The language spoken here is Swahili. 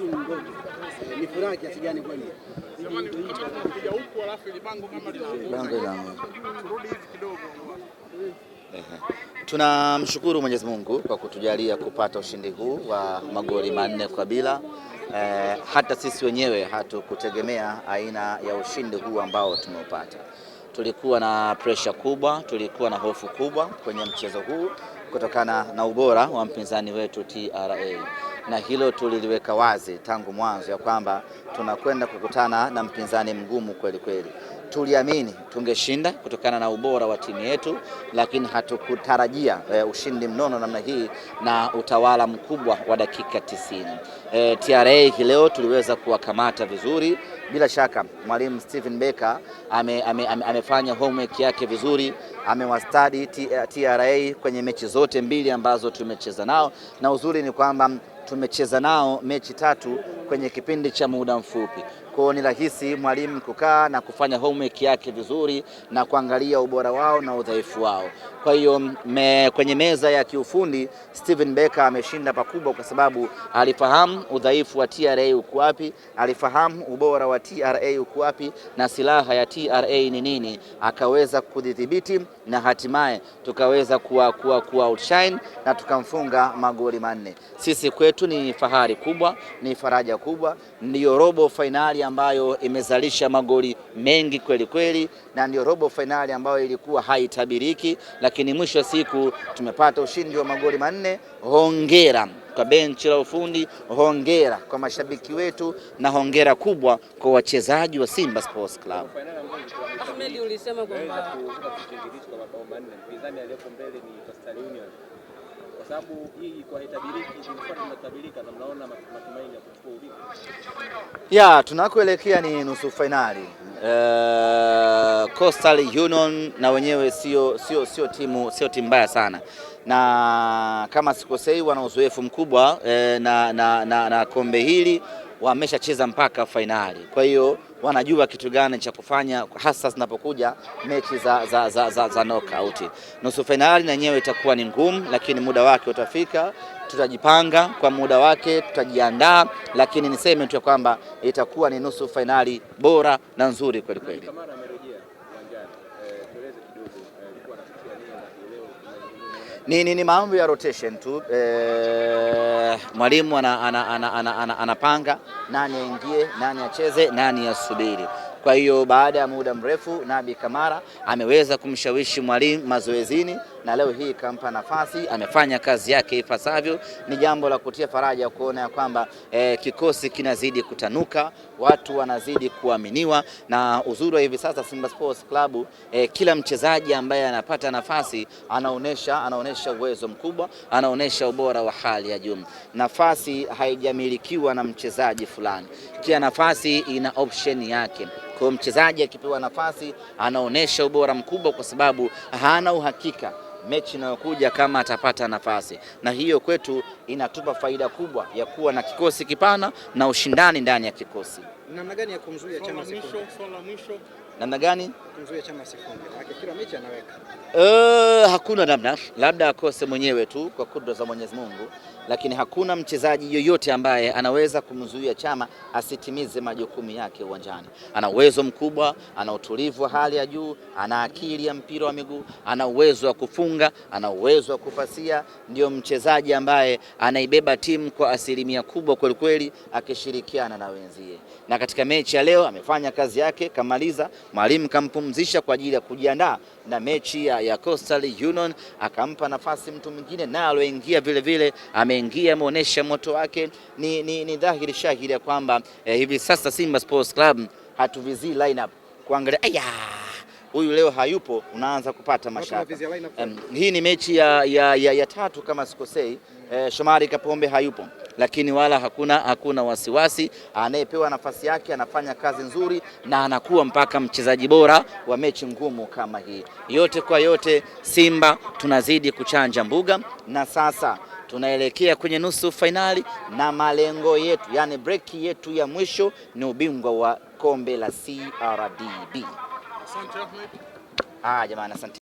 timu ndogo. Ni furaha kiasi gani kwani? Jamani, kuja huku alafu ile bango kama linaanguka. Turudi hivi kidogo. Tunamshukuru Mwenyezi Mungu kwa kutujalia kupata ushindi huu wa magoli 4 kwa bila. Hata sisi wenyewe hatukutegemea aina ya ushindi huu ambao tumeupata. Tulikuwa na pressure kubwa, tulikuwa na hofu kubwa kwenye mchezo huu kutokana na ubora wa mpinzani wetu TRA, na hilo tuliliweka wazi tangu mwanzo ya kwamba tunakwenda kukutana na mpinzani mgumu kweli kweli. Tuliamini tungeshinda kutokana na ubora wa timu yetu, lakini hatukutarajia ushindi mnono namna hii na utawala mkubwa wa dakika 90. TRA hii leo tuliweza kuwakamata vizuri. Bila shaka mwalimu Steven Becker amefanya homework yake vizuri, amewastadi TRA kwenye mechi zote mbili ambazo tumecheza nao, na uzuri ni kwamba tumecheza nao mechi 3 kwenye kipindi cha muda mfupi. Kwa ni rahisi mwalimu kukaa na kufanya homework yake vizuri na kuangalia ubora wao na udhaifu wao. Kwa hiyo kwenye meza ya kiufundi Steven Becker ameshinda pakubwa, kwa sababu alifahamu udhaifu wa TRA uko wapi, alifahamu ubora wa TRA uko wapi na silaha ya TRA ni nini, akaweza kudhibiti na hatimaye tukaweza kuwa outshine na tukamfunga magoli 4. Sisi kwetu ni fahari kubwa, ni faraja kubwa, ndio robo finali ambayo imezalisha magoli mengi kweli kweli, na ndio robo finali ambayo ilikuwa haitabiriki, lakini mwisho wa siku tumepata ushindi wa magoli 4. Hongera kwa benchi la ufundi, hongera kwa mashabiki wetu, na hongera kubwa kwa wachezaji wa Simba Sports Club. Ahmed, ulisema kwamba mpinzani aliyeko mbele ni Coastal Union. Kwa sababu hii kwa hitabiriki ilikuwa inatabirika, na mnaona matumaini ya kuchukua ubingwa. Tunakoelekea ni nusu finali. Coastal Union na wenyewe sio timu mbaya sana, na kama sikosei wana uzoefu mkubwa na kombe hili, wameshacheza mpaka finali. Kwa hiyo wanajua kitu gani cha kufanya, hasa zinapokuja mechi za knockout. Nusu finali na yenyewe itakuwa ni ngumu, lakini muda wake utafika. Tutajipanga kwa muda wake, tutajiandaa, lakini niseme tu kwamba itakuwa ni nusu finali bora na nzuri kweli kweli. Ni mambo ya rotation tu. Mwalimu anapanga nani aingie, nani acheze, nani asubiri. Kwa hiyo baada ya muda mrefu Nabi Kamara ameweza kumshawishi mwalimu mazoezini, na leo hii kampa nafasi, amefanya kazi yake ipasavyo. Ni jambo la kutia faraja kuona ya kwamba kikosi kinazidi kutanuka, watu wanazidi kuaminiwa, na uzuri wa hivi sasa Simba Sports Club, kila mchezaji ambaye anapata nafasi anaonesha uwezo mkubwa, anaonesha ubora wa hali ya juu. Nafasi haijamilikiwa na mchezaji fulani, kila nafasi ina option yake. Kwa mchezaji akipewa nafasi anaonesha ubora mkubwa, kwa sababu hana uhakika mechi inayokuja kama atapata nafasi, na hiyo kwetu inatupa faida kubwa ya kuwa na kikosi kipana na ushindani ndani ya kikosi. Namna gani ya kumzuia Chama sifunge? Namna gani kumzuia Chama sifunge? Maana kila mechi anaweka. Hakuna namna, labda akose mwenyewe tu kwa kudra za Mwenyezi Mungu, lakini hakuna mchezaji yoyote ambaye anaweza kumzuia Chama asitimize majukumu yake uwanjani. Ana uwezo mkubwa, ana utulivu wa hali ya juu, ana akili ya mpira wa miguu, ana uwezo wa kufunga, ana uwezo wa kupasia. Ndio mchezaji ambaye anaibeba timu kwa asilimia kubwa kweli kweli, akishirikiana na wenzie. Na katika mechi ya leo amefanya kazi yake, kamaliza. Mwalimu kampumzisha kwa ajili ya kujiandaa na mechi ya Coastal Union, akampa nafasi mtu mwingine, na aloingia vile vile ameingia, ameonyesha moto wake. Ni dhahiri shahiri ya kwamba hivi sasa Simba Sports Club hatuvizii lineup kuangalia huyu leo hayupo, unaanza kupata mashaka. Hii ni mechi ya 3 kama sikosei. Shomari Kapombe hayupo, lakini wala hakuna wasiwasi. Anayepewa nafasi yake anafanya kazi nzuri na anakuwa mpaka mchezaji bora wa mechi ngumu kama hii. Yote kwa yote, Simba tunazidi kuchanja mbuga, na sasa tunaelekea kwenye nusu finali, na malengo yetu, yani break yetu ya mwisho ni ubingwa wa kombe la CRDB. Asante Ahmed. Jamani, asante.